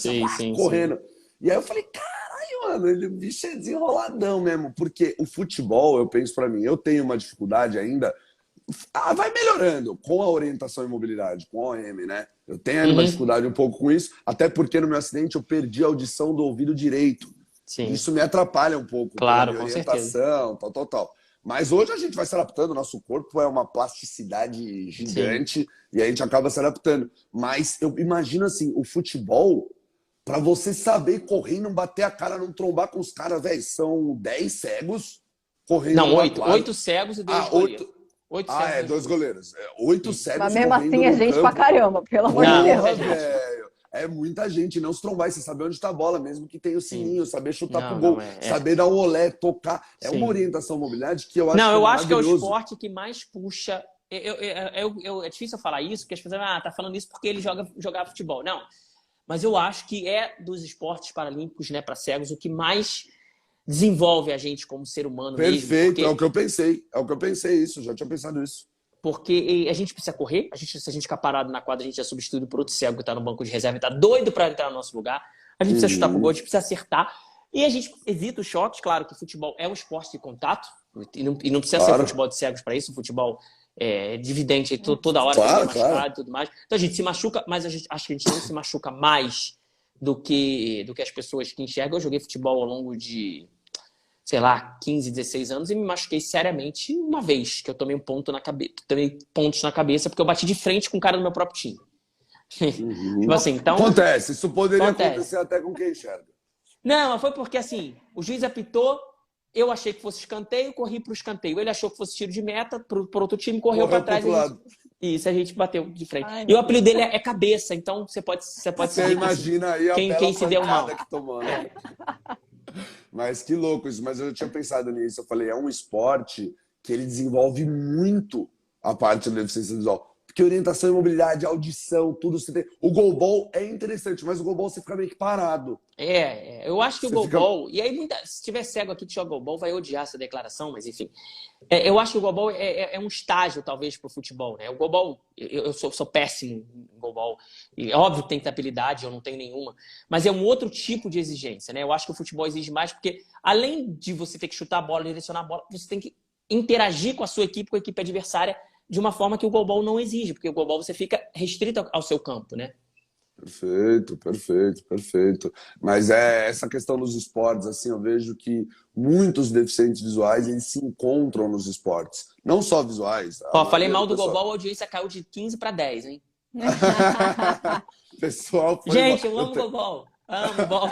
correndo. E aí eu falei, caralho, mano, o bicho é desenroladão mesmo. Porque o futebol, eu penso pra mim, eu tenho uma dificuldade ainda. Vai melhorando com a orientação e mobilidade, com a OM, né? Eu tenho ainda uma dificuldade um pouco com isso, até porque no meu acidente eu perdi a audição do ouvido direito. Sim. Isso me atrapalha um pouco. Claro, com orientação, tal. Mas hoje a gente vai se adaptando, nosso corpo é uma plasticidade gigante e a gente acaba se adaptando. Mas eu imagino assim, o futebol, pra você saber correr e não bater a cara, não trombar com os caras, velho, são 10 cegos correndo. Não, 8 cegos e 2 goleiros. 2 goleiros. 8 cegos. Mas mesmo assim é gente pra caramba, pelo amor de Deus. Velho, é muita gente. Não se trombar, você saber onde tá a bola, mesmo que tenha o sininho, saber chutar pro gol, saber dar um olé, tocar. É uma orientação mobilidade que eu acho eu acho que é o esporte que mais puxa. É difícil eu falar isso, porque as pessoas tá falando isso porque ele jogava futebol. Não. Mas eu acho que é dos esportes paralímpicos, né, para cegos, o que mais desenvolve a gente como ser humano. Perfeito, mesmo, porque... é o que eu pensei isso, já tinha pensado isso. Porque a gente precisa correr, se a gente ficar parado na quadra, a gente é substituído por outro cego que está no banco de reserva e está doido para entrar no nosso lugar. A gente precisa chutar pro gol, a gente precisa acertar. E a gente evita os choques, claro que futebol é um esporte de contato, e não precisa ser futebol de cegos para isso, o futebol dividente toda hora, machucado e tudo mais. Então a gente se machuca, mas acho que a gente não se machuca mais do que as pessoas que enxergam. Eu joguei futebol ao longo de, sei lá, 15, 16 anos e me machuquei seriamente uma vez, que eu tomei pontos na cabeça porque eu bati de frente com o cara do meu próprio time. Tipo assim, então... Acontece, isso poderia acontecer até com quem enxerga. Não, mas foi porque assim, o juiz apitou, eu achei que fosse escanteio, corri pro escanteio. Ele achou que fosse tiro de meta, pro outro time correu para trás. Isso, a gente bateu de frente. E o apelido dele é cabeça, então você pode imagina aí a quem se deu mal. Que tomou, né? Mas que louco isso. Mas eu tinha pensado nisso. Eu falei, é um esporte que ele desenvolve muito a parte da deficiência visual. Porque porque orientação e mobilidade, audição, tudo você tem. O goalball é interessante, mas o goalball você fica meio que parado. Eu acho que o Você goalball... E aí, se tiver cego aqui que joga goalball, vai odiar essa declaração, mas enfim. Eu acho que o goalball é um estágio, talvez, pro futebol, né? O goalball... Eu sou péssimo em goalball. E óbvio que tem que ter habilidade, eu não tenho nenhuma. Mas é um outro tipo de exigência, né? Eu acho que o futebol exige mais, porque além de você ter que chutar a bola, direcionar a bola, você tem que interagir com a sua equipe, com a equipe adversária, de uma forma que o goalball não exige, porque o goalball você fica restrito ao seu campo, né? Perfeito, perfeito, perfeito. Mas essa questão dos esportes, assim, eu vejo que muitos deficientes visuais, eles se encontram nos esportes. Não só visuais. Ó, falei mal do goalball, a audiência caiu de 15 para 10, hein? Pessoal, gente, eu amo goalball. Amo ball.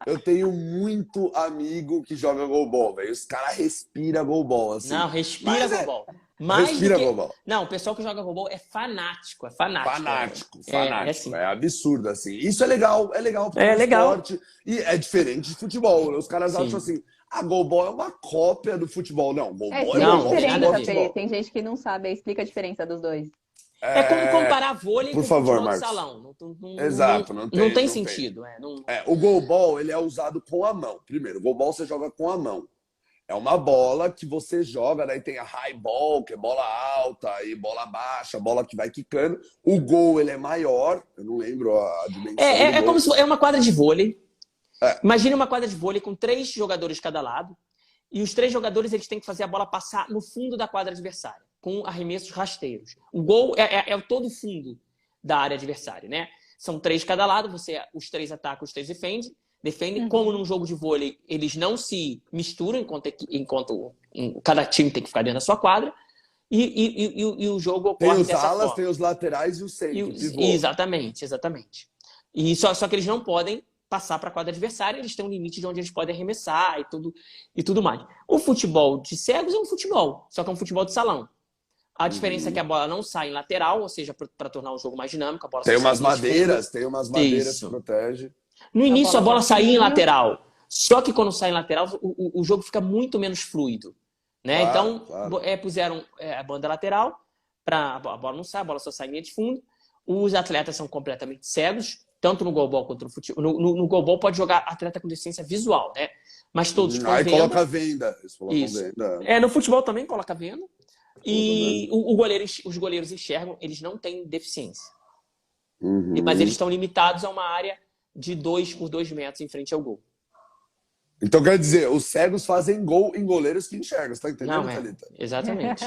Eu tenho muito amigo que joga goalball, velho. Os caras respiram goalball, assim. Não, respira goalball. Mais respira do que... goalball. Não, o pessoal que joga goalball é fanático, fanático. Fanático. É absurdo, assim. Isso é legal porque é legal. Esporte e é diferente de futebol. Os caras acham assim, goalball é uma cópia do futebol. Não, goalball é uma diferença, tem gente que não sabe, explica a diferença dos dois. É como comparar vôlei com futebol de salão. Exato, não tem sentido. O goalball, ele é usado com a mão. Primeiro, o goalball você joga com a mão. É uma bola que você joga, daí tem a high ball, que é bola alta, e bola baixa, bola que vai quicando. O gol, ele é maior, eu não lembro a dimensão do gol. Como se é uma quadra de vôlei. Imagine uma quadra de vôlei com 3 jogadores cada lado, e os 3 jogadores eles têm que fazer a bola passar no fundo da quadra adversária, com arremessos rasteiros. O gol é todo o fundo da área adversária, né? São 3 cada lado, os 3 atacam, os 3 defendem. Como num jogo de vôlei, eles não se misturam enquanto cada time tem que ficar dentro da sua quadra. E o jogo ocorre dessa forma. Tem os alas, tem os laterais e o centro. Exatamente. E só que eles não podem passar para a quadra adversária, eles têm um limite de onde eles podem arremessar e tudo mais. O futebol de cegos é um futebol, só que é um futebol de salão. A diferença é que a bola não sai em lateral, ou seja, para tornar o jogo mais dinâmico. A bola tem umas madeiras que protegem. No início a bola saía em lateral, só que quando sai em lateral o jogo fica muito menos fluido, né? Então puseram a banda lateral para a bola não sai, a bola só sai em linha de fundo. Os atletas são completamente cegos, tanto no goalball quanto no futebol. No goalball pode jogar atleta com deficiência visual, né? Mas todos com aí venda. Coloca venda. Isso. Venda. No futebol também coloca venda. E os goleiros enxergam, eles não têm deficiência. Mas eles estão limitados a uma área de 2 por 2 metros em frente ao gol. Então quer dizer, os cegos fazem gol em goleiros que enxergam. Você tá entendendo, Thalita? Exatamente.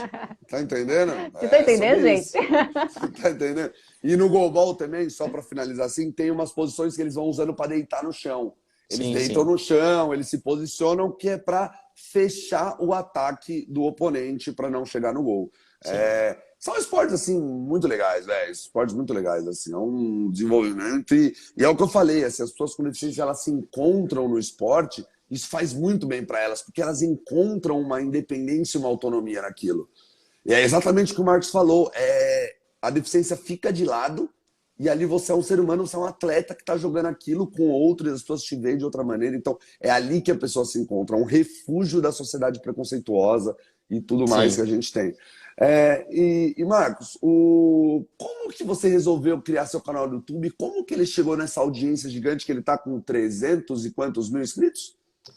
Tá entendendo? Você tá entendendo, gente? Você tá entendendo? E no goalball também, só para finalizar assim, tem umas posições que eles vão usando para deitar no chão. Eles deitam no chão, eles se posicionam, que é para fechar o ataque do oponente para não chegar no gol. São esportes, assim, muito legais, velho. Esportes muito legais, assim. É um desenvolvimento e é o que eu falei, assim, as pessoas com deficiência, elas se encontram no esporte, isso faz muito bem para elas, porque elas encontram uma independência e uma autonomia naquilo. E é exatamente o que o Marcos falou, a deficiência fica de lado e ali você é um ser humano, você é um atleta que está jogando aquilo com outro e as pessoas te veem de outra maneira. Então, é ali que a pessoa se encontra, um refúgio da sociedade preconceituosa e tudo mais que a gente tem. E Marcos, como que você resolveu criar seu canal do YouTube? Como que ele chegou nessa audiência gigante que ele está com 300 e quantos mil inscritos?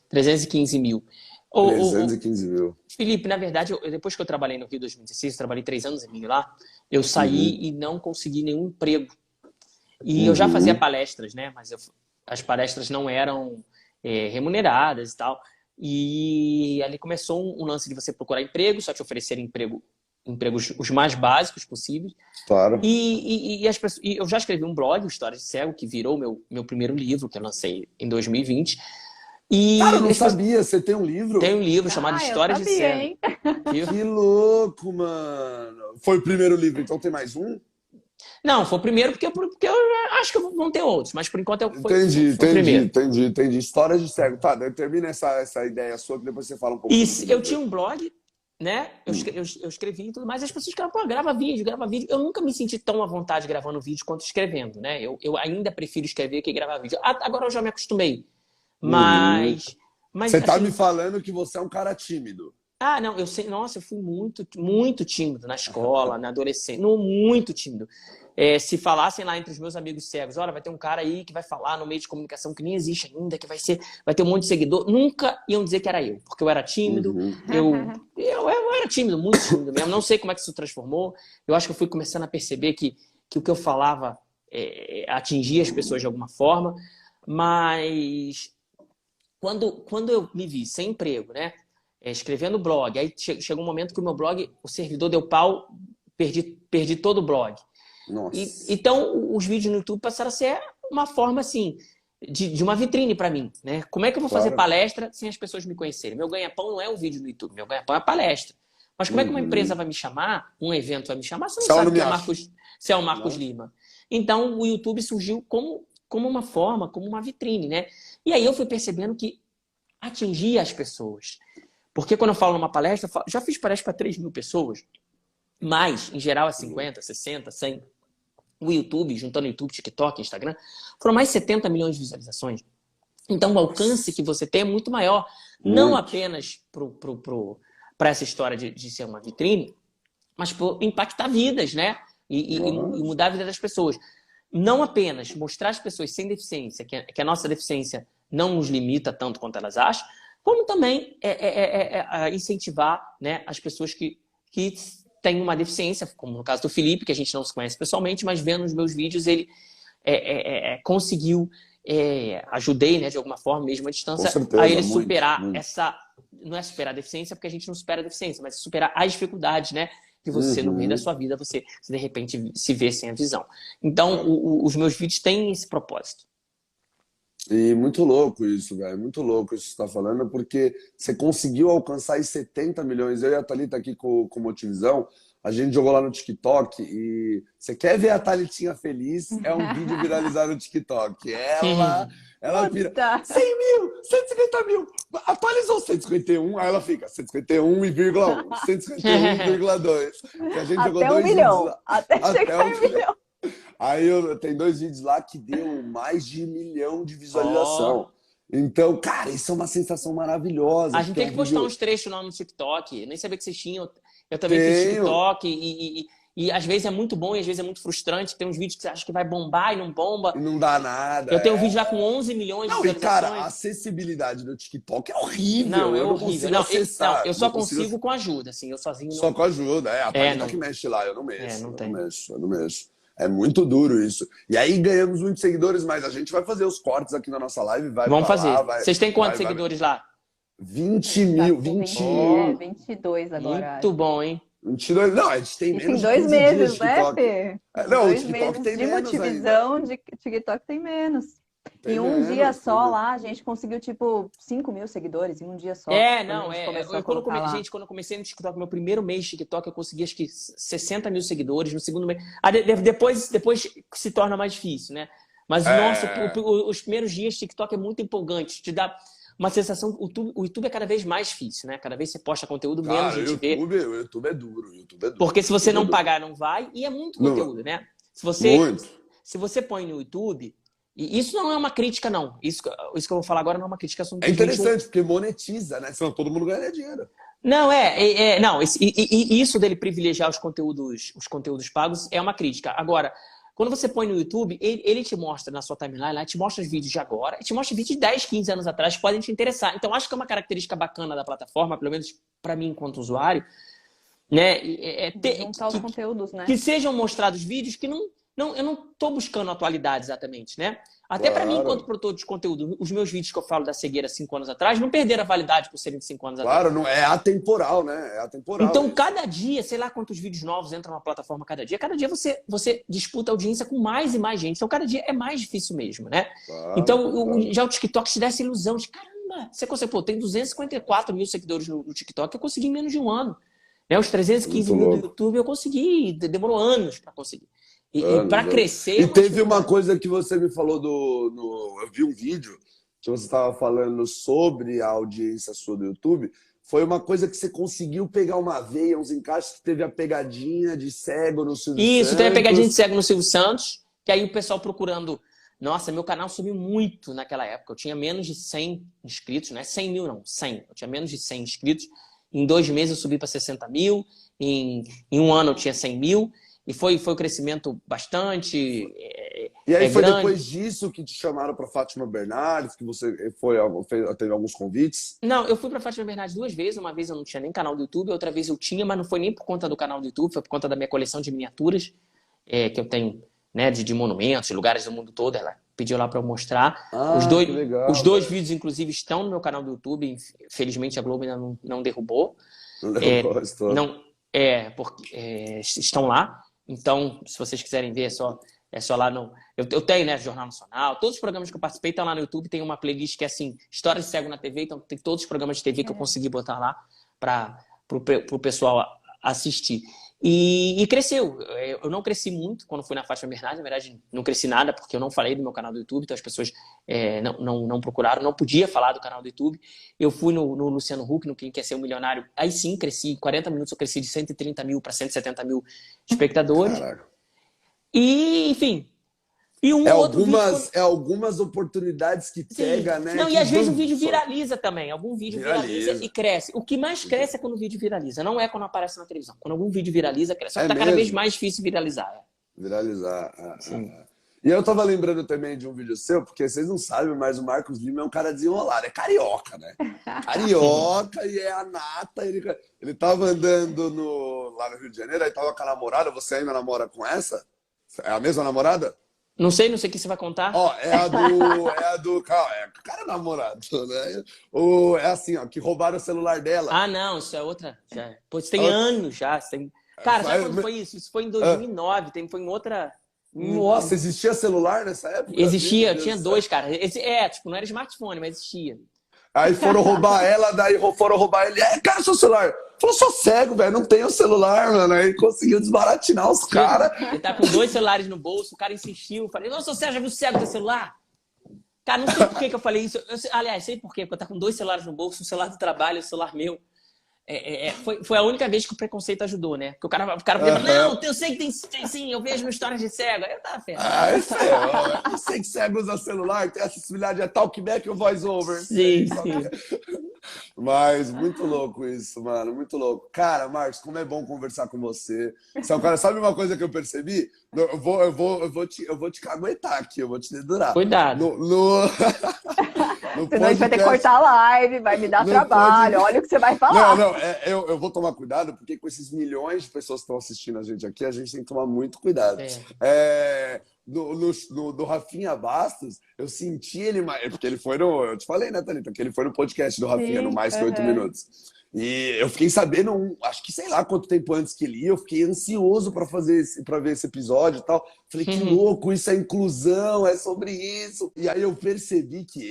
315 mil. 315 mil. Felipe, na verdade, depois que eu trabalhei no Rio 2016, eu trabalhei 3 anos e meio lá, eu saí e não consegui nenhum emprego. E eu já fazia palestras, né? Mas as palestras não eram remuneradas e tal. E ali começou um lance de você procurar emprego, só te oferecer empregos os mais básicos possíveis. Claro. E eu já escrevi um blog, o Histórias de Cego, que virou meu primeiro livro, que eu lancei em 2020. Cara, eu não sabia. Você tem um livro? Tem um livro chamado Histórias de Cego. Hein? Que louco, mano. Foi o primeiro livro, então tem mais um? Não, foi o primeiro porque eu acho que vão ter outros, mas por enquanto foi o primeiro. Entendi. Histórias de Cego. Tá, termina essa ideia sua que depois você fala um pouco. Eu tinha um blog, né? Eu escrevi e tudo mais. As pessoas ficaram, grava vídeo. Eu nunca me senti tão à vontade gravando vídeo quanto escrevendo, né? Eu ainda prefiro escrever que gravar vídeo. Agora eu já me acostumei. Mas você tá me falando que você é um cara tímido. Ah, não, eu sei, nossa, eu fui muito, muito tímido na escola, na adolescência, não, muito tímido. Se falassem lá entre os meus amigos cegos, olha, vai ter um cara aí que vai falar no meio de comunicação que nem existe ainda, que vai ter um monte de seguidor, nunca iam dizer que era eu, porque eu era tímido, eu era tímido, muito tímido mesmo, não sei como é que isso transformou, eu acho que eu fui começando a perceber que o que eu falava atingia as pessoas de alguma forma, mas quando eu me vi sem emprego, né? Escrevendo blog. Aí chegou um momento que o meu blog, o servidor deu pau, perdi todo o blog. Nossa. Então, os vídeos no YouTube passaram a ser uma forma, assim, de uma vitrine para mim, né? Como é que eu vou fazer palestra sem as pessoas me conhecerem? Meu ganha-pão não é um vídeo no YouTube, meu ganha-pão é a palestra. Mas como é que uma empresa vai me chamar, um evento vai me chamar, se não sabe se é o Marcos Lima? Então, o YouTube surgiu como uma forma, como uma vitrine, né? E aí eu fui percebendo que atingia as pessoas. Porque quando eu falo numa palestra, já fiz palestra para 3 mil pessoas, mas, em geral, é 50, 60, 100. O YouTube, juntando YouTube, TikTok, Instagram, foram mais de 70 milhões de visualizações. Então, o alcance que você tem é muito maior. Não apenas para essa história de ser uma vitrine, mas por impactar vidas, né? E mudar a vida das pessoas. Não apenas mostrar às pessoas sem deficiência que a nossa deficiência não nos limita tanto quanto elas acham, como também incentivar, né, as pessoas que têm uma deficiência, como no caso do Felipe, que a gente não se conhece pessoalmente, mas vendo os meus vídeos ele conseguiu, ajudei, né, de alguma forma, mesmo à distância, a ele superar não é superar a deficiência, porque a gente não supera a deficiência, mas superar as dificuldades, né? Que você, no meio da sua vida, você de repente se vê sem a visão. Então, os meus vídeos têm esse propósito. E muito louco isso, velho. Muito louco isso que você está falando, porque você conseguiu alcançar esses 70 milhões. Eu e a Thalita aqui com Motivisão, a gente jogou lá no TikTok e você quer ver a Thalitinha feliz? É um vídeo viralizado no TikTok. Ela vira 100 mil, 150 mil, atualizou 151, aí ela fica 151,1, 151,2. Que a gente jogou até 1 milhão, lá. Até chegar em 1 milhão. Aí tem 2 vídeos lá que deu mais de 1 milhão de visualização. Então, cara, isso é uma sensação maravilhosa. A gente tem que postar uns trechos lá no TikTok. Nem sabia que vocês tinham. Eu também fiz TikTok e às vezes é muito bom e às vezes é muito frustrante. Tem uns vídeos que você acha que vai bombar e não bomba. E não dá nada. Eu tenho um vídeo lá com 11 milhões de visualizações. E cara, a acessibilidade do TikTok é horrível. Não, é horrível. Eu só consigo com ajuda, assim. Eu sozinho não... Só com ajuda, a Thalita que mexe lá, eu não mexo. Eu não mexo. É muito duro isso. E aí ganhamos muitos seguidores, mas a gente vai fazer os cortes aqui na nossa live. Vamos fazer. Vocês têm quantos seguidores lá? 20 mil, 21. 22 agora. Muito bom, hein? 22. Não, a gente tem menos de 2 meses, né, Fê? Não, o TikTok tem menos. De Motivisão, de TikTok tem menos. Em um dia só lá, a gente conseguiu, tipo, 5 mil seguidores em um dia só. Quando eu comecei no TikTok, meu primeiro mês de TikTok, eu consegui, acho que, 60 mil seguidores. No segundo mês... Depois se torna mais difícil, né? Mas, nossa, os primeiros dias de TikTok é muito empolgante. Te dá uma sensação... O YouTube é cada vez mais difícil, né? Cada vez você posta conteúdo, menos gente vê. O YouTube é duro. Porque se você não pagar, não vai. E é muito conteúdo, né? Se você põe no YouTube... E isso não é uma crítica, não. Isso que eu vou falar agora não é uma crítica. É interessante, porque monetiza, né? Senão todo mundo ganha dinheiro. Não, isso dele privilegiar os conteúdos pagos é uma crítica. Agora, quando você põe no YouTube, ele te mostra na sua timeline, lá, te mostra os vídeos de agora, e te mostra vídeos de 10, 15 anos atrás que podem te interessar. Então, acho que é uma característica bacana da plataforma, pelo menos para mim enquanto usuário, né? Juntar os conteúdos, né? Que sejam mostrados vídeos que eu não estou buscando atualidade exatamente, né? Até para mim, enquanto produtor de conteúdo, os meus vídeos que eu falo da cegueira 5 anos atrás não perderam a validade por serem de 5 anos atrás. Claro, não é atemporal, né? É atemporal. Então, cada dia, sei lá quantos vídeos novos entram na plataforma cada dia você disputa audiência com mais e mais gente. Então, cada dia é mais difícil mesmo, né? Claro, então, já o TikTok te dá essa ilusão de, caramba, você consegue, tem 254 mil seguidores no TikTok, eu consegui em menos de um ano. Né? Os 315 mil do YouTube eu consegui, demorou anos para conseguir. E para crescer... E teve uma coisa que você me falou eu vi um vídeo que você estava falando sobre a audiência sua do YouTube. Foi uma coisa que você conseguiu pegar uma veia, uns encaixes, que teve a pegadinha de cego no Silvio Santos. Isso, teve a pegadinha de cego no Silvio Santos, que aí o pessoal procurando... Nossa, meu canal subiu muito naquela época. Eu tinha menos de 100 inscritos, não é 100 mil não, 100. Eu tinha menos de 100 inscritos. Em 2 meses eu subi para 60 mil, em 1 ano eu tinha 100 mil, e foi um crescimento bastante E aí foi grande. depois disso que te chamaram para Fátima Bernardes, que você teve alguns convites? Não, eu fui para Fátima Bernardes 2 vezes. Uma vez eu não tinha nem canal do YouTube, outra vez eu tinha, mas não foi nem por conta do canal do YouTube, foi por conta da minha coleção de miniaturas, que eu tenho, né, de monumentos, de lugares do mundo todo. Ela pediu lá para eu mostrar. Que legal, os 2 vídeos, inclusive, estão no meu canal do YouTube. Infelizmente a Globo ainda não derrubou. Não derrubou a história. Não, porque estão lá. Então, se vocês quiserem ver, é só lá no... Eu tenho, né, Jornal Nacional. Todos os programas que eu participei estão lá no YouTube. Tem uma playlist que é assim, História de Cego na TV. Então, tem todos os programas de TV que eu consegui botar lá para o pessoal assistir. E cresceu. Eu não cresci muito quando fui na Fátima Bernardes. Na verdade, não cresci nada, porque eu não falei do meu canal do YouTube. Então, as pessoas não procuraram. Não podia falar do canal do YouTube. Eu fui no Luciano Huck, no Quem Quer Ser um Milionário. Aí sim, cresci. Em 40 minutos, eu cresci de 130 mil para 170 mil espectadores. Caraca. E, enfim... E algumas oportunidades que pega, né? Não, e às vezes o vídeo viraliza também. Algum vídeo viraliza e cresce. O que mais cresce é quando o vídeo viraliza. Não é quando aparece na televisão. Quando algum vídeo viraliza, cresce. Só que tá cada vez mais difícil viralizar. Viralizar. E eu tava lembrando também de um vídeo seu, porque vocês não sabem, mas o Marcos Lima é um cara desenrolado. É carioca, né? Carioca e é a nata. Ele tava andando lá no Rio de Janeiro, aí tava com a namorada. Você ainda namora com essa? É a mesma namorada? Não sei o que você vai contar. É a do cara namorado, né? É assim, ó, que roubaram o celular dela. Ah, não, isso é outra. Pô, isso tem anos já. Cara, sabe quando foi isso? Isso foi em 2009, foi em outra... Nossa, existia celular nessa época? Existia, eu tinha 2, cara. Tipo, não era smartphone, mas existia. Aí foram roubar ela, daí foram roubar ele. Cara, seu celular. Falou, sou cego, velho, não tenho celular, mano. Aí conseguiu desbaratinar os caras. Ele tá com 2 celulares no bolso, o cara insistiu. Eu falei, não, sou cego, já viu o cego do celular? Cara, não sei por que eu falei isso. Aliás, sei por quê, porque eu tá com 2 celulares no bolso, um celular do trabalho, um celular meu. Foi a única vez que o preconceito ajudou, né? Porque o cara falou, não, eu sei que tem sim, eu vejo histórias de cego. Aí eu tava ferrado. Eu sei que cego usa celular, tem acessibilidade a talkback ou voice over. Sim. Mas muito louco isso, mano, muito louco. Cara, Marcos, como é bom conversar com você. Você é um cara, sabe uma coisa que eu percebi? Eu vou te caguetar aqui, eu vou te dedurar. Cuidado. Senão a gente vai ter que cortar a live, vai me dar trabalho, olha o que você vai falar. Eu vou tomar cuidado, porque com esses milhões de pessoas que estão assistindo a gente aqui, a gente tem que tomar muito cuidado. Do Rafinha Bastos, eu senti ele mais. Porque ele foi no. Eu te falei, né, Thalita? Que ele foi no podcast do Rafinha, no Mais Que 8 Minutos. E eu fiquei sabendo, acho que sei lá quanto tempo antes que ele ia, eu fiquei ansioso para ver esse episódio e tal. Falei, que louco, isso é inclusão, é sobre isso. E aí eu percebi que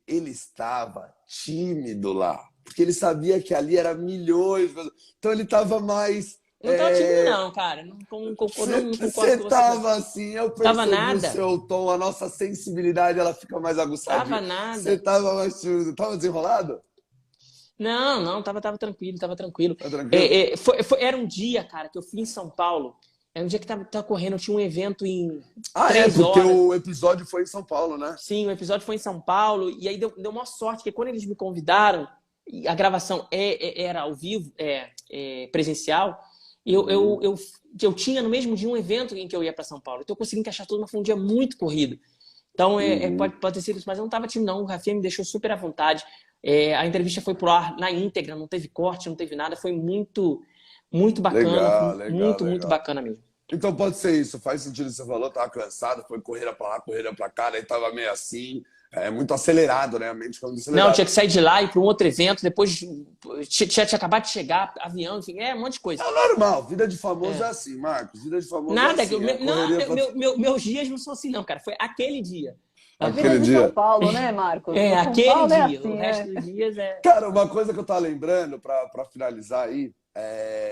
ele estava tímido lá. Porque ele sabia que ali era milhões. Então ele estava mais. Não tava tímido, não, cara. Não concordo com você. Você tava assim, eu tava percebi nada. o seu tom, a nossa sensibilidade, ela fica mais aguçada. Tava nada. Você tava mais tímido. Tava desenrolado? Não, tava tranquilo. Tá tranquilo? Era um dia, cara, que eu fui em São Paulo. Era um dia que tava correndo, tinha um evento em 3 horas. Porque o episódio foi em São Paulo, né? Sim, o episódio foi em São Paulo. E aí deu uma sorte, porque quando eles me convidaram, a gravação era ao vivo, presencial, eu tinha no mesmo dia um evento em que eu ia para São Paulo. Então eu consegui encaixar tudo, mas foi um dia muito corrido. Então pode ter sido isso, mas eu não estava tímido, não. O Rafinha me deixou super à vontade. A entrevista foi pro ar na íntegra, não teve corte, não teve nada. Foi muito, muito bacana. Muito bacana mesmo. Então pode ser isso, faz sentido. Você falou, tava cansado, foi correra pra lá, correra pra cá, daí tava meio assim, muito acelerado, né? A mente ficando acelerada. Não, tinha que sair de lá e ir para um outro evento, depois tinha acabado de chegar, avião, enfim, um monte de coisa. É normal, vida de famoso é assim, Marcos, vida de famoso nada, é assim. meus dias não são assim, não, cara. Foi aquele dia. A vida de São Paulo, né, Marcos? Aquele Paulo dia. assim, o resto dos dias é... Cara, uma coisa que eu tava lembrando, pra finalizar aí,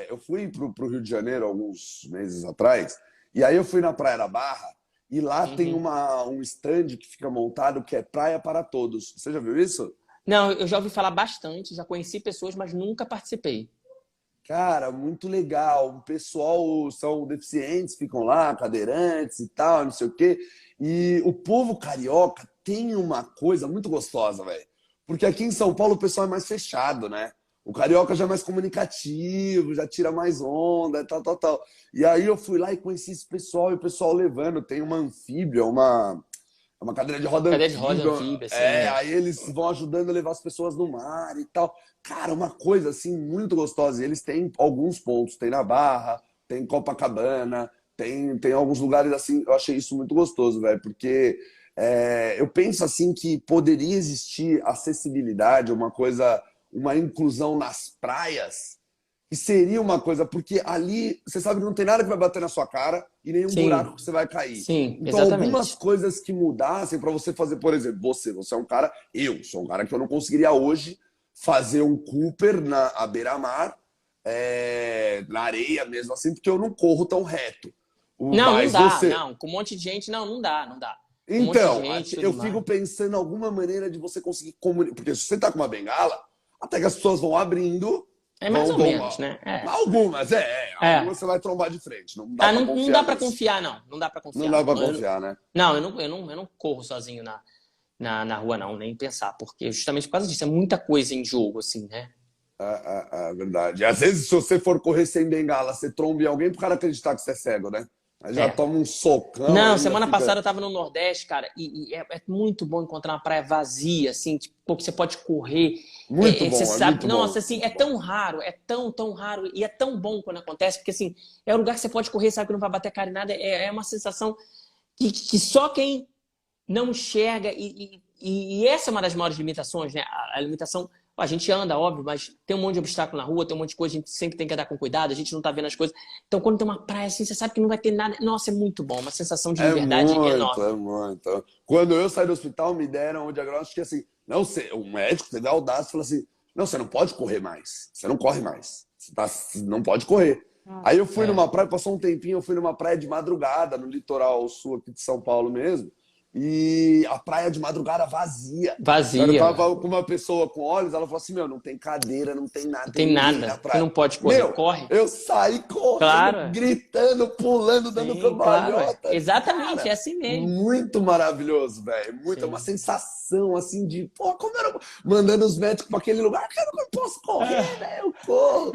eu fui pro Rio de Janeiro alguns meses atrás, e aí eu fui na Praia da Barra, e lá tem um stand que fica montado que é Praia para Todos. Você já viu isso? Não, eu já ouvi falar bastante, já conheci pessoas, mas nunca participei. Cara, muito legal. O pessoal são deficientes, ficam lá, cadeirantes e tal, não sei o quê. E o povo carioca tem uma coisa muito gostosa, velho. Porque aqui em São Paulo o pessoal é mais fechado, né? O carioca já é mais comunicativo, já tira mais onda, tal, tal, tal. E aí eu fui lá e conheci esse pessoal, e o pessoal levando. Tem uma anfíbia, uma cadeira de roda Cadeira de roda anfíbia. anfíbia, assim, Aí eles vão ajudando a levar as pessoas no mar e tal. Cara, uma coisa assim muito gostosa. E eles têm alguns pontos. Tem na Barra, tem em Copacabana, tem alguns lugares assim. Eu achei isso muito gostoso, velho, porque eu penso assim que poderia existir acessibilidade, uma coisa, uma inclusão nas praias, e seria uma coisa, porque ali você sabe que não tem nada que vai bater na sua cara e nenhum Sim, buraco que você vai cair. sim, Então, algumas exatamente. coisas que mudassem para você fazer, por exemplo, você é um cara, eu sou um cara que eu não conseguiria hoje fazer um Cooper à beira-mar, na areia mesmo assim, porque eu não corro tão reto. Não, não Mas dá, você. não. Com um monte de gente, não dá, não dá. Com um monte de Então, gente, eu tudo mais. fico pensando em alguma maneira de você conseguir comunicar. Porque se você tá com uma bengala, até que as pessoas vão abrindo, É mais ou vão. menos, né? Algumas, É. algumas você vai trombar de frente. Não dá Ah, pra não dá confiar pra nisso. confiar, não. Não dá pra Não confiar, dá não. pra confiar, né? Não, eu não corro sozinho na rua, não, nem pensar, porque justamente por causa disso, é muita coisa em jogo, assim, né? É verdade. Às vezes, se você for correr sem bengala, você tromba em alguém pro cara acreditar que você é cego, né? Aí já É. toma um socão, Não, ainda semana fica. passada eu tava no Nordeste, cara, e é muito bom encontrar uma praia vazia, assim, tipo, que você pode correr. Muito Você bom, é sabe, muito bom. nossa, assim, é Muito bom. tão raro, tão raro, e é tão bom quando acontece, porque, assim, é um lugar que você pode correr, sabe que não vai bater a cara em nada, é uma sensação que só quem não enxerga, e essa é uma das maiores limitações, né? A limitação, a gente anda, óbvio, mas tem um monte de obstáculo na rua, tem um monte de coisa, a gente sempre tem que andar com cuidado, a gente não tá vendo as coisas. Então, quando tem uma praia assim, você sabe que não vai ter nada. Nossa, é muito bom, uma sensação de É liberdade muito, enorme. é muito. Quando eu saí do hospital, me deram o diagnóstico que assim, não sei, o médico teve a audácia e falou assim: não, você não pode correr mais. Você não corre mais. Não pode correr. Aí eu fui É, numa praia, passou um tempinho, eu fui numa praia de madrugada, no litoral sul aqui de São Paulo mesmo. E a praia de madrugada vazia. Eu vazia, tava com uma pessoa com olhos, ela falou assim: meu, não tem cadeira, não tem nada, não tem tem ninguém na nada. Você praia. não pode correr, Meu, corre. eu saí correndo, Claro, gritando, pulando, dando sim, claro, é. cambalhota. Exatamente, é Cara, assim mesmo. muito maravilhoso, velho. Muito, uma Sim. sensação assim de, pô, como eu não... mandando os médicos para aquele lugar que eu não posso correr, né? Eu corro.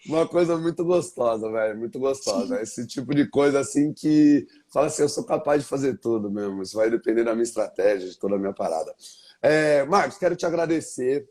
Uma coisa muito gostosa, velho, muito gostosa. Esse tipo de coisa assim que fala assim, eu sou capaz de fazer tudo mesmo. Isso vai depender da minha estratégia, de toda a minha parada. Marcos, quero te agradecer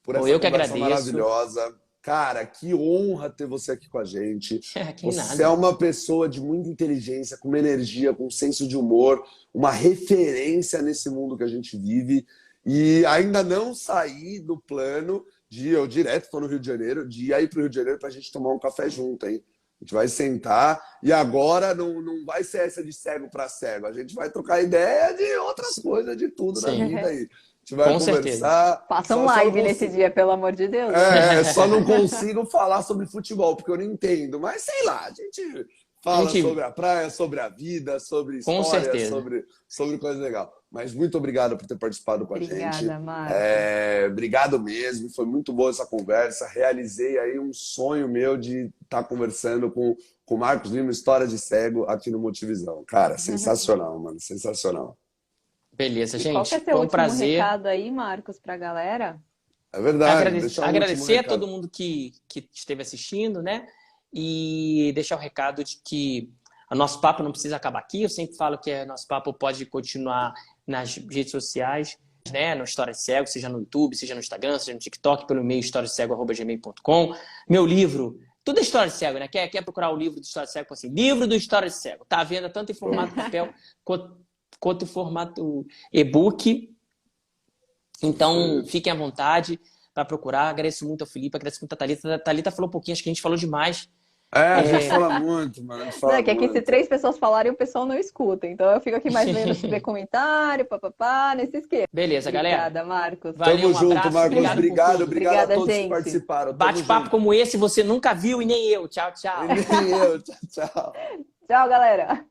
por Ou essa eu que conversa agradeço. maravilhosa. Cara, que honra ter você aqui com a gente. Que Você é nada. uma pessoa de muita inteligência, com uma energia, com um senso de humor, uma referência nesse mundo que a gente vive. E ainda não saí do plano de eu direto, estou no Rio de Janeiro, de ir aí para o Rio de Janeiro para a gente tomar um café junto, hein? A gente vai sentar e agora não vai ser essa de cego para cego. A gente vai trocar ideia de outras coisas, de tudo na Sim, vida aí. A gente vai com certeza. conversar. Faça um Só não live nesse consigo, dia, pelo amor de Deus, hein? só não consigo falar sobre futebol, porque eu não entendo. Mas sei lá, a gente A fala gente, sobre a praia, sobre a vida, sobre com história, certeza. sobre coisa legal. Mas muito obrigado por ter participado com a gente. Obrigada, Marcos. Obrigado mesmo, foi muito boa essa conversa. Realizei aí um sonho meu de estar conversando com o Marcos Lima, História de Cego, aqui no Motivisão. Cara, sensacional, mano, sensacional. Beleza, E qual que é gente. seu Foi um último prazer. recado aí, Marcos, para a galera? É verdade, deixar um último Agradecer a recado. todo mundo que esteve assistindo, né? E deixar o recado de que o nosso papo não precisa acabar aqui. Eu sempre falo que o nosso papo pode continuar nas redes sociais, né? No História de Cego, seja no YouTube, seja no Instagram, seja no TikTok, pelo e-mail historiacego@gmail.com. Meu livro, tudo é História de Cego, né? Quer procurar o livro do História de Cego? Assim, livro do História de Cego. Tá à venda tanto em formato papel quanto em formato e-book. Então, fiquem à vontade para procurar. Agradeço muito ao Felipe, agradeço muito a Thalita. A Thalita falou um pouquinho, acho que a gente falou demais. A gente fala muito, mano. A gente Não, fala é que aqui se muito. 3 pessoas falarem, o pessoal não escuta. Então eu fico aqui mais lendo se ver comentário, papapá, nesse esquema. Beleza, galera. Obrigada, Marcos. Valeu, Tamo um junto, abraço. Marcos. Obrigado por Obrigado, tudo. obrigado a Obrigada, todos que gente. participaram. Tamo Bate-papo junto. como esse você nunca viu e nem eu. Tchau, tchau. E nem eu. Tchau, tchau. Tchau, galera.